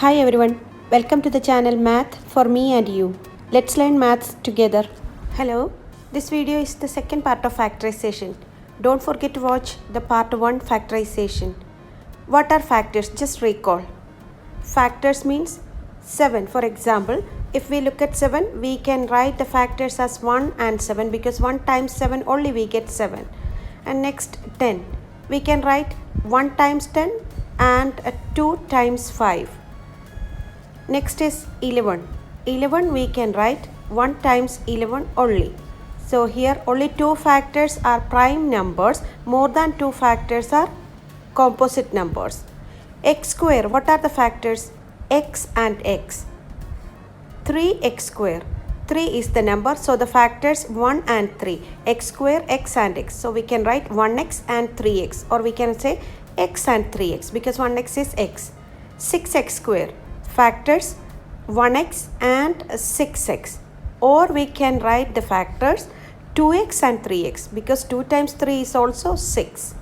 Hi everyone, welcome to the channel Math for me and you. Let's learn maths together. Hello, this video is the second part of factorization. Don't forget to watch the part 1 factorization. What are factors? Just recall. Factors means 7. For example, if we look at 7, we can write the factors as 1 and 7 because 1 times 7 only we get 7. And next 10. We can write 1 times 10 and 2 times 5. Next is 11. 11 we can write 1 times 11 only. So here only 2 factors are prime numbers, more than 2 factors are composite numbers. X square, what are the factors? X and x. 3x square. 3 is the number, so the factors 1 and 3. X square, x and x. So we can write 1x and 3x, or we can say x and 3x because 1x is x. 6x square. Factors 1x and 6x, or we can write the factors 2x and 3x because 2 times 3 is also 6.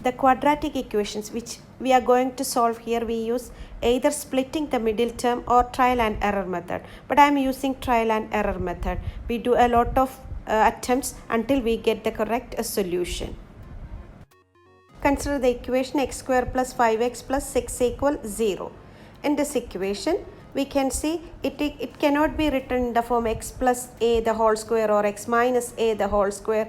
The quadratic equations which we are going to solve here, we use either splitting the middle term or trial and error method, but I am using trial and error method. We do a lot of attempts until we get the correct solution. Consider the equation x square plus 5x plus 6 equal 0. In this equation, we can see it cannot be written in the form x plus a the whole square or x minus a the whole square.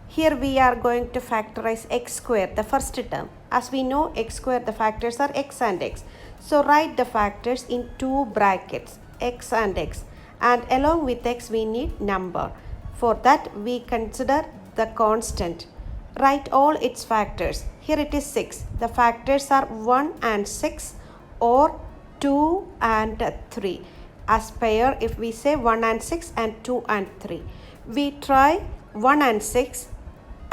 Here we are going to factorize x square, the first term. As we know, x square, the factors are x and x. So write the factors in 2 brackets, x and x. And along with x, we need number. For that, we consider the constant. Write all its factors. Here it is 6. The factors are 1 and 6. Or 2 and 3. As pair, if we say 1 and 6 and 2 and 3. We try 1 and 6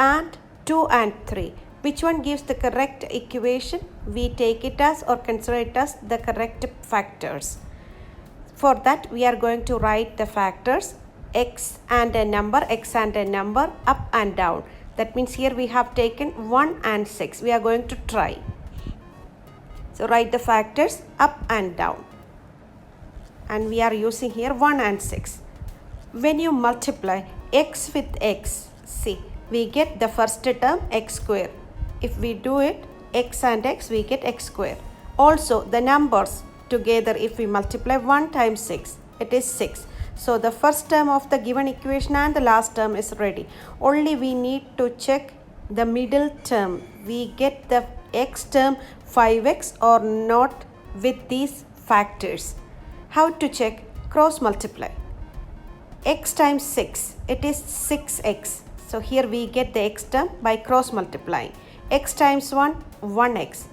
and 2 and 3. Which one gives the correct equation? We take it as or consider it as the correct factors. For that, we are going to write the factors x and a number up and down. That means here we have taken 1 and 6. We are going to try. So write the factors up and down. And we are using here 1 and 6. When you multiply x with x, see, we get the first term x square. If we do it, x and x, we get x square. Also, the numbers together, if we multiply 1 times 6, it is 6. So the first term of the given equation and the last term is ready. Only we need to check the middle term. We get the x term 5x or not with these factors. How to check? Cross multiply. X times 6, it is 6x. So here we get the x term by cross multiplying. X times 1, 1x.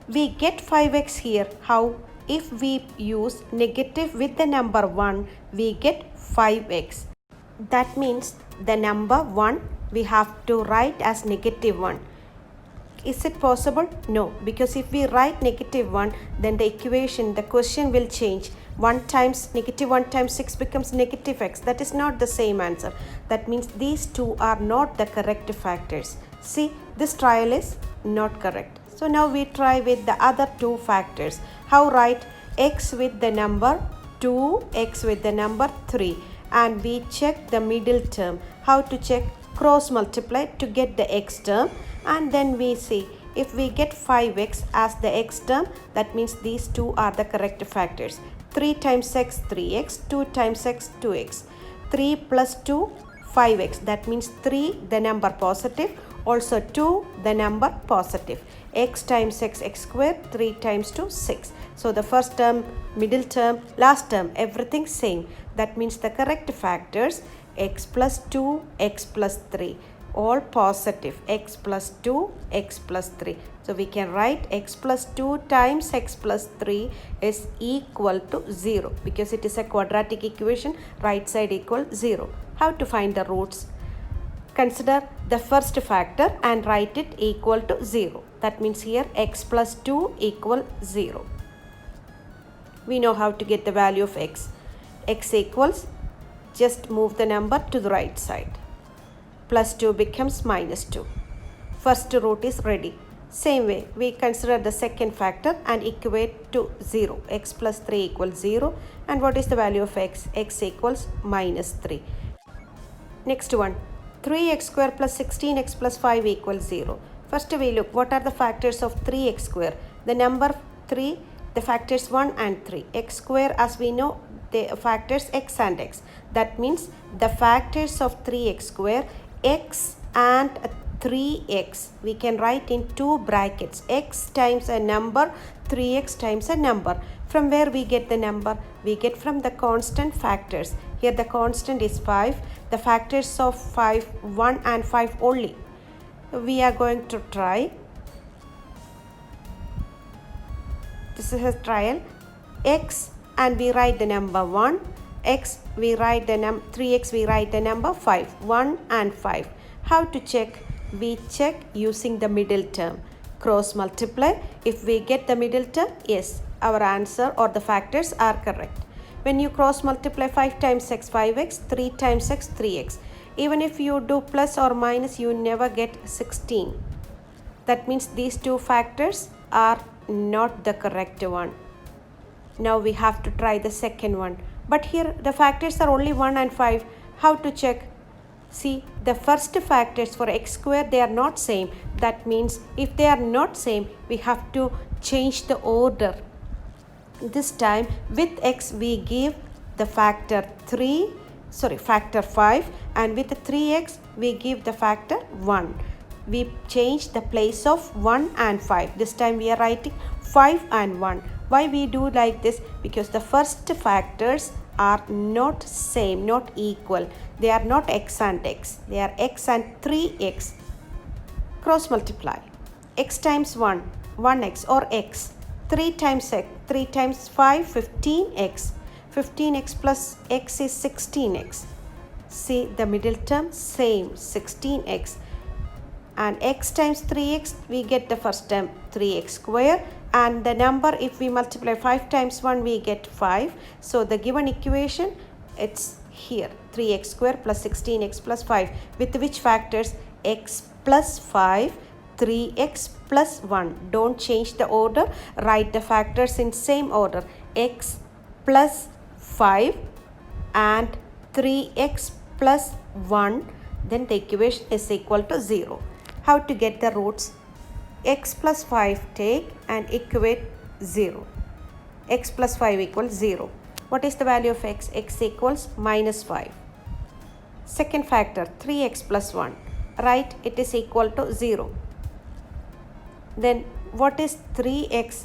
We get 5x here. How? If we use negative with the number 1, we get 5x. That means the number 1 we have to write as negative 1. Is it possible? No, because if we write negative 1, then the equation, the question will change. 1 times negative 1 times 6 becomes negative x. That is not the same answer. That means these two are not the correct factors. See, this trial is not correct. So now we try with the other 2 factors. How write? X with the number 2, x with the number 3. And we check the middle term. How to check? Cross multiply to get the x term, and then we see if we get 5x as the x term, that means these two are the correct factors. 3 times x, 3x, 2 times x, 2x. 3 plus 2, 5x. That means 3 the number positive, also 2 the number positive. X times x, x square, 3 times 2, 6. So the first term, middle term, last term, everything same. That means the correct factors x plus 2, x plus 3, all positive, x plus 2, x plus 3. So we can write x plus 2 times x plus 3 is equal to 0 because it is a quadratic equation, right side equal 0. How to find the roots? Consider the first factor and write it equal to 0. That means here x plus 2 equal 0. We know how to get the value of x. X equals, just move the number to the right side. Plus 2 becomes minus 2. First root is ready. Same way, we consider the second factor and equate to 0. X plus 3 equals 0. And what is the value of x? X equals minus 3. Next one, 3x square plus 16x plus 5 equals 0. First we look, what are the factors of 3x square? The number 3, the factors 1 and 3. X square, as we know, the factors x and x. That means the factors of 3x square, x and 3x, we can write in two brackets, x times a number, 3x times a number. From where we get the number? We get from the constant factors. Here the constant is 5. The factors of 5, 1 and 5 only. We are going to try. This is a trial. X and we write the number 1. X we write the 3x we write the number 5. 1 and 5. How to check? We check using the middle term. Cross multiply. If we get the middle term, yes, our answer or the factors are correct. When you cross multiply 5 times x, 5x, 3 times x, 3x. Even if you do plus or minus, you never get 16. That means these two factors are not the correct one. Now we have to try the second one. But here the factors are only 1 and 5. How to check? See, the first factors for x square, they are not same. That means if they are not same, we have to change the order. This time with x we give the factor 5, and with 3x we give the factor 1. We change the place of 1 and 5. This time we are writing 5 and 1. Why we do like this? Because the first factors are not same, not equal. They are not x and x. They are x and 3x. Cross multiply. X times 1, 1x or x. 3 times x, 3 times 5, 15x. 15x plus x is 16x. See the middle term, same, 16x. And x times 3x, we get the first term, 3x square. And the number, if we multiply 5 times 1, we get 5. So the given equation, it's here, 3x square plus 16x plus 5. With which factors? X plus 5, 3x plus 1. Don't change the order. Write the factors in same order. X plus 5 and 3x plus 1. Then the equation is equal to 0. How to get the roots? X plus 5 take and equate 0. X plus 5 equals 0. What is the value of x? X equals minus 5. Second factor, 3x plus 1. Right, it is equal to 0. Then what is 3x?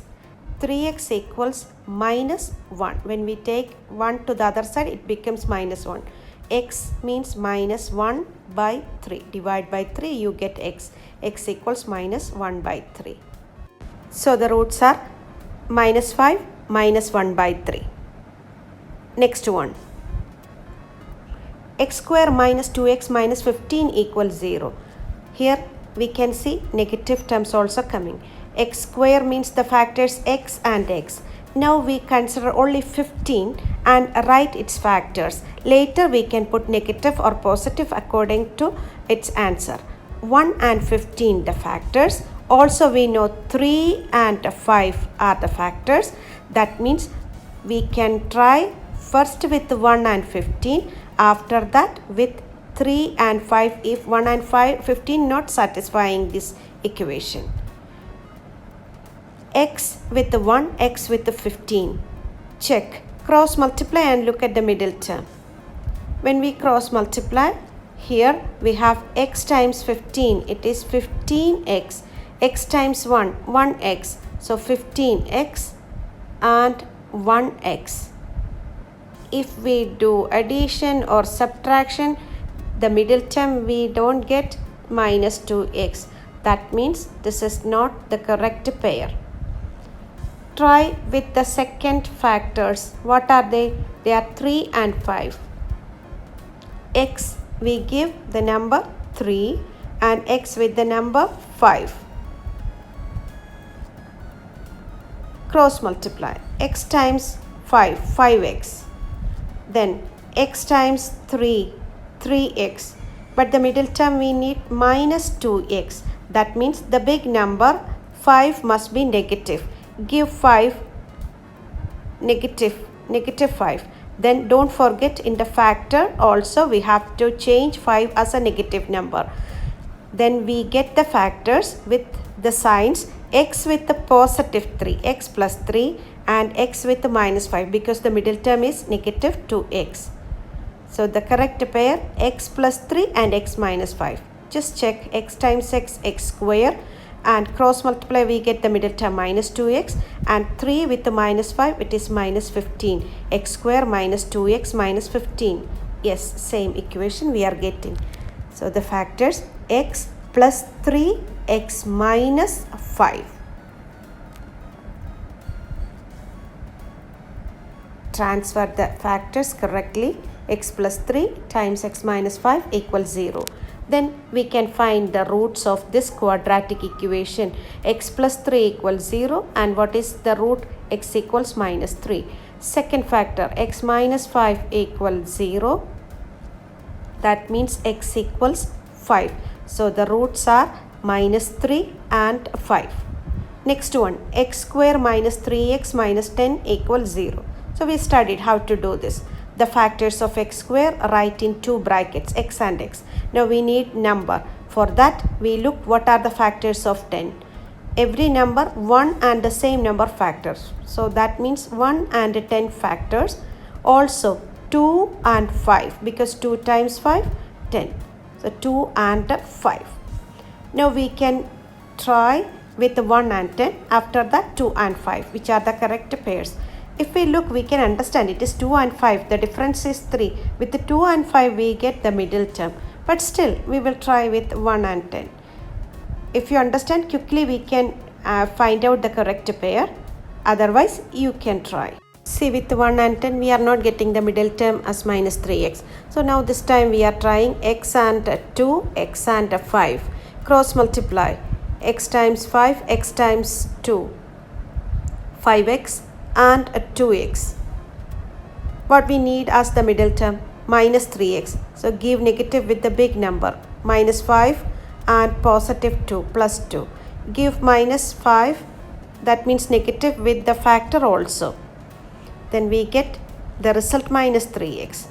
3x equals minus 1. When we take 1 to the other side, it becomes minus 1. X means minus 1 by 3. Divide by 3, you get x. X equals minus 1 by 3. So the roots are minus 5, minus 1 by 3. Next one. X square minus 2x minus 15 equals 0. Here we can see negative terms also coming. X square means the factors x and x. Now we consider only 15 and write its factors. Later we can put negative or positive according to its answer. 1 and 15 the factors. Also we know 3 and 5 are the factors. That means we can try first with 1 and 15. After that with 3 and 5 if 1 and 15 not satisfying this equation. X with the 1, x with the 15. Check. Cross multiply and look at the middle term. When we cross multiply, here we have x times 15. It is 15x. X times 1, 1x. So 15x and 1x. If we do addition or subtraction, the middle term we don't get minus 2x. That means this is not the correct pair. Try with the second factors. What are they? They are 3 and 5. X we give the number 3 and x with the number 5. Cross multiply. X times 5, 5x. Then x times 3, 3x. But the middle term we need minus 2x. That means the big number 5 must be negative. Give 5 negative 5. Then don't forget, in the factor also we have to change 5 as a negative number. Then we get the factors with the signs x with the positive 3, x plus 3, and x with the minus 5, because the middle term is negative 2x. So the correct pair, x plus 3 and x minus 5. Just check, x times x, x square, and cross multiply, we get the middle term minus 2x, and 3 with the minus 5, it is minus 15. X square minus 2x minus 15. Yes, same equation we are getting. So the factors, x plus 3, x minus 5. Transfer the factors correctly. X plus 3 times x minus 5 equals 0. Then we can find the roots of this quadratic equation. X plus 3 equals 0, and what is the root? X equals minus 3. Second factor, x minus 5 equals 0. That means x equals 5. So the roots are minus 3 and 5. Next one, x square minus 3x minus 10 equals 0. So we studied how to do this. The factors of x square, write in two brackets, x and x. Now we need number. For that we look what are the factors of 10. Every number 1 and the same number factors. So that means 1 and 10 factors. Also 2 and 5, because 2 times 5, 10. So 2 and 5. Now we can try with 1 and 10. After that 2 and 5, which are the correct pairs. If we look, we can understand it is 2 and 5. The difference is 3. With the 2 and 5, we get the middle term. But still, we will try with 1 and 10. If you understand quickly, we can find out the correct pair. Otherwise, you can try. See, with 1 and 10, we are not getting the middle term as minus 3x. So now this time we are trying x and 2, x and 5. Cross multiply. X times 5, x times 2. 5x. And 2x. What we need as the middle term? Minus 3x. So give negative with the big number. Minus 5 and positive 2 plus 2. Give minus 5. That means negative with the factor also. Then we get the result minus 3x.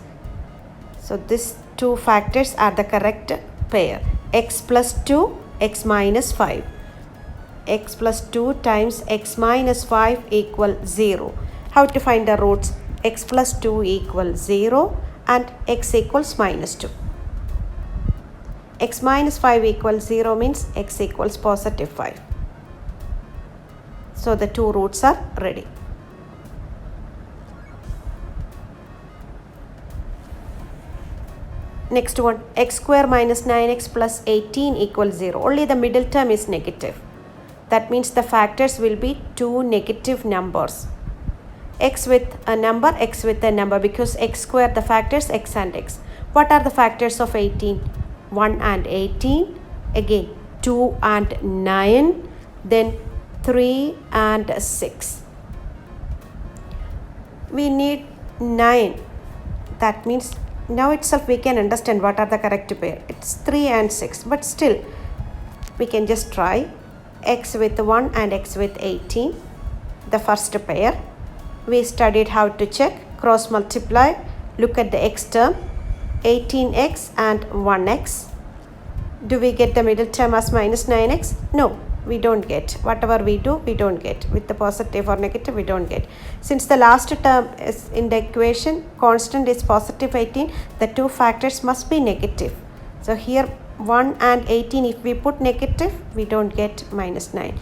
So these two factors are the correct pair. X plus 2, x minus 5. X plus 2 times x minus 5 equals 0. How to find the roots? X plus 2 equals 0 and x equals minus 2. X minus 5 equals 0 means x equals positive 5. So the two roots are ready. Next one, x square minus 9x plus 18 equals 0. Only the middle term is negative. That means the factors will be two negative numbers. X with a number, x with a number, because x square, the factors x and x. What are the factors of 18? 1 and 18. Again 2 and 9. Then 3 and 6. We need 9. That means now itself we can understand what are the correct pair. It's 3 and 6. But still we can just try. X with 1 and x with 18, the first pair. We studied how to check. Cross multiply. Look at the x term, 18x and 1x. Do we get the middle term as minus 9x? No, we don't get. Whatever we do, we don't get. With the positive or negative, we don't get. Since the last term is in the equation, constant is positive 18, the two factors must be negative. So here 1 and 18, if we put negative, we don't get minus 9.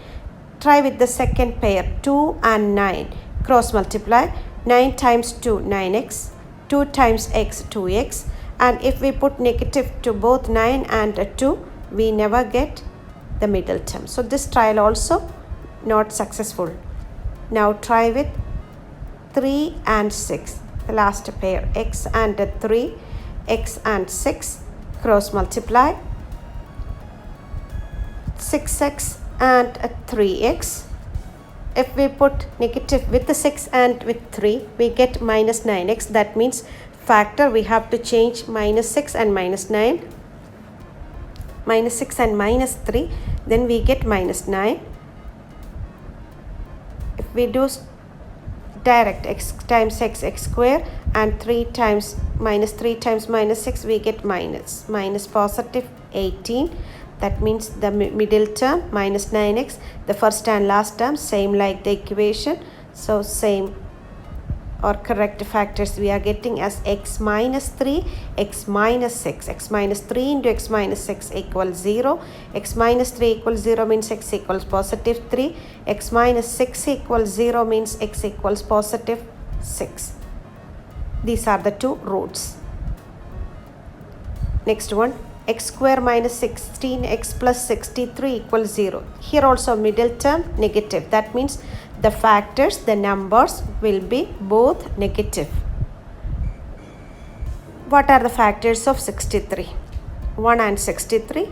Try with the second pair, 2 and 9. Cross multiply. 9 times 2, 9x. 2 times x, 2x. And if we put negative to both 9 and 2, we never get the middle term. So this trial also not successful. Now try with 3 and 6. The last pair, x and 3, x and 6. Cross multiply. 6x and 3x. If we put negative with the 6 and with 3, we get minus 9x. That means factor we have to change minus 6 and minus 9. Minus 6 and minus 3. Then we get minus 9. If we do direct x times x square and 3 times minus 6, we get minus positive 18. That means the middle term minus 9x, the first and last term same like the equation. So same or correct factors we are getting as x minus 3, x minus 6. X minus 3 into x minus 6 equals 0. X minus 3 equals 0 means x equals positive 3. X minus 6 equals 0 means x equals positive 6. These are the two roots. Next one, x square minus 16x plus 63 equals 0. Here also middle term negative. That means the factors, the numbers will be both negative. What are the factors of 63? 1 and 63.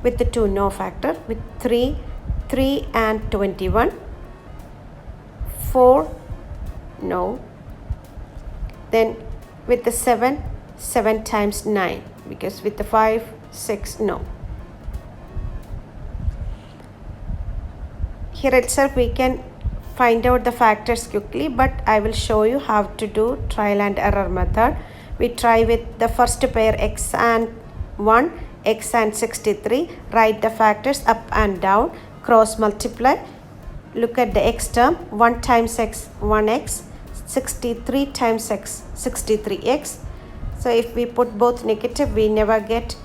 With the 2, no factor. With 3, 3 and 21. 4, no. Then with the 7, 7 times 9. Because with the 5, 6, no. Here itself we can find out the factors quickly, but I will show you how to do trial and error method. We try with the first pair x and 1, x and 63. Write the factors up and down. Cross multiply. Look at the x term. 1 times x, 1x. 63 times x, 63x. So if we put both negative, we never get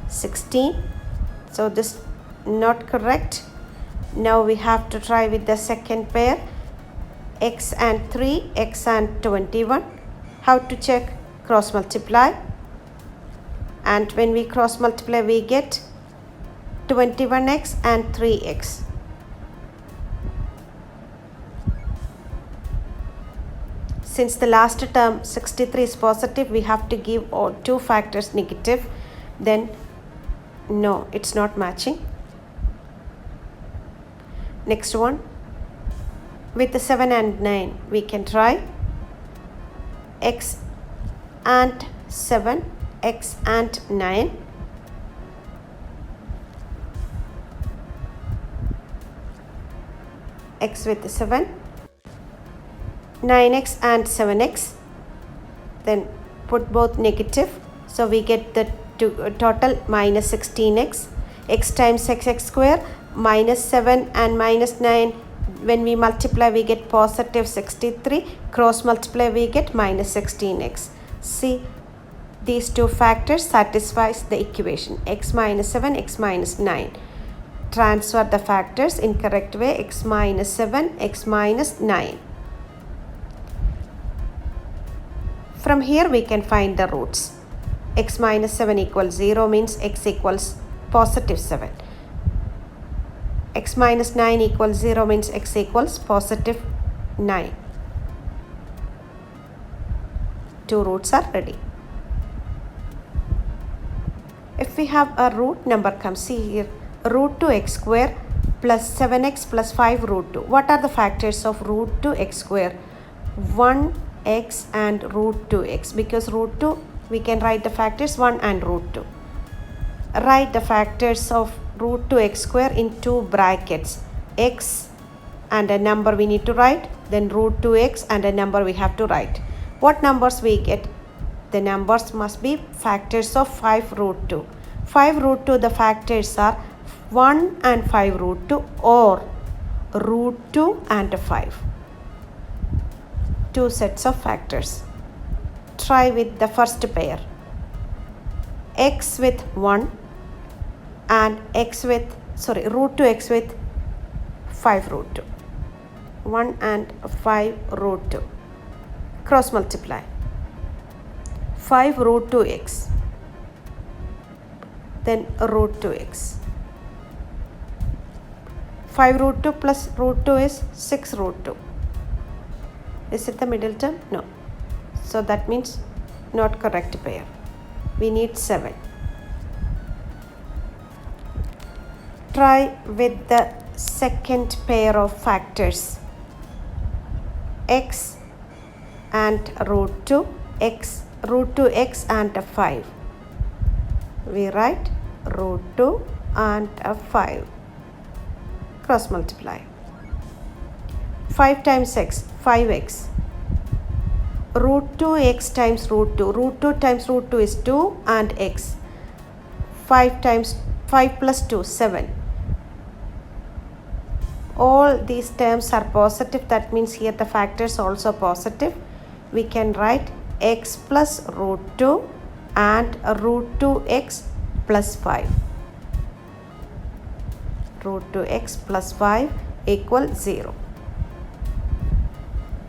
16. So this not correct. Now we have to try with the second pair, x and 3, x and 21. How to check? Cross multiply. And when we cross multiply, we get 21x and 3x. Since the last term 63 is positive, we have to give all two factors negative. Then no, it's not matching. Next one, with the 7 and 9, we can try x and 7, x and 9. X with the 7, 9x and 7x. Then put both negative. So we get the total minus 16x. X times x square. Minus 7 and minus 9, when we multiply we get positive 63. Cross multiply we get minus 16x. See, these two factors satisfies the equation x minus 7, x minus 9. Transfer the factors in correct way, x minus 7, x minus 9. From here we can find the roots. X minus 7 equals 0 means x equals positive 7. X minus 9 equals 0 means x equals positive 9. Two roots are ready. If we have a root number comes, see here, root 2 x square plus 7x plus 5 root 2. What are the factors of root 2 x square? 1x and root 2x. Because root 2, we can write the factors 1 and root 2. Write the factors of root 2 x square in two brackets. X and a number we need to write. Then root 2x and a number we have to write. What numbers we get? The numbers must be factors of 5 root 2. 5 root 2, the factors are 1 and 5 root 2 or root 2 and 5. Two sets of factors. Try with the first pair. X with 1 and root 2x with 5 root 2. 1 and 5 root 2. Cross multiply. 5 root 2x. Then root 2x. 5 root 2 plus root 2 is 6 root 2. Is it the middle term? No. So that means not correct pair. We need 7. Try with the second pair of factors. X and root 2, x, root 2x and 5. We write root 2 and 5. Cross multiply. 5 times x, 5x. Root 2x times root 2. Root 2 times root 2 is 2 and x. 5 times 5 plus 2, 7. All these terms are positive. That means here the factor is also positive. We can write x plus root 2 and root 2x plus 5. Root 2x plus 5 equal 0.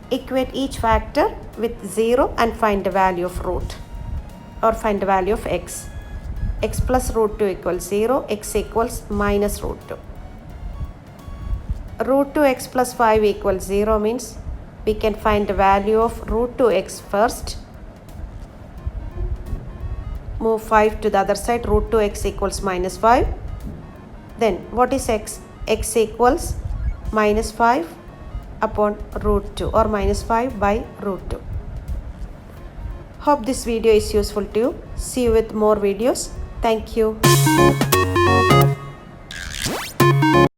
Equate each factor with 0 and find the value of root or find the value of x. X plus root 2 equals 0, x equals minus root 2. Root 2x plus 5 equals 0 means we can find the value of root 2x first. Move 5 to the other side, root 2x equals minus 5. Then what is x? X equals minus 5 upon root 2 or minus 5 by root 2. Hope this video is useful to you. See you with more videos. Thank you.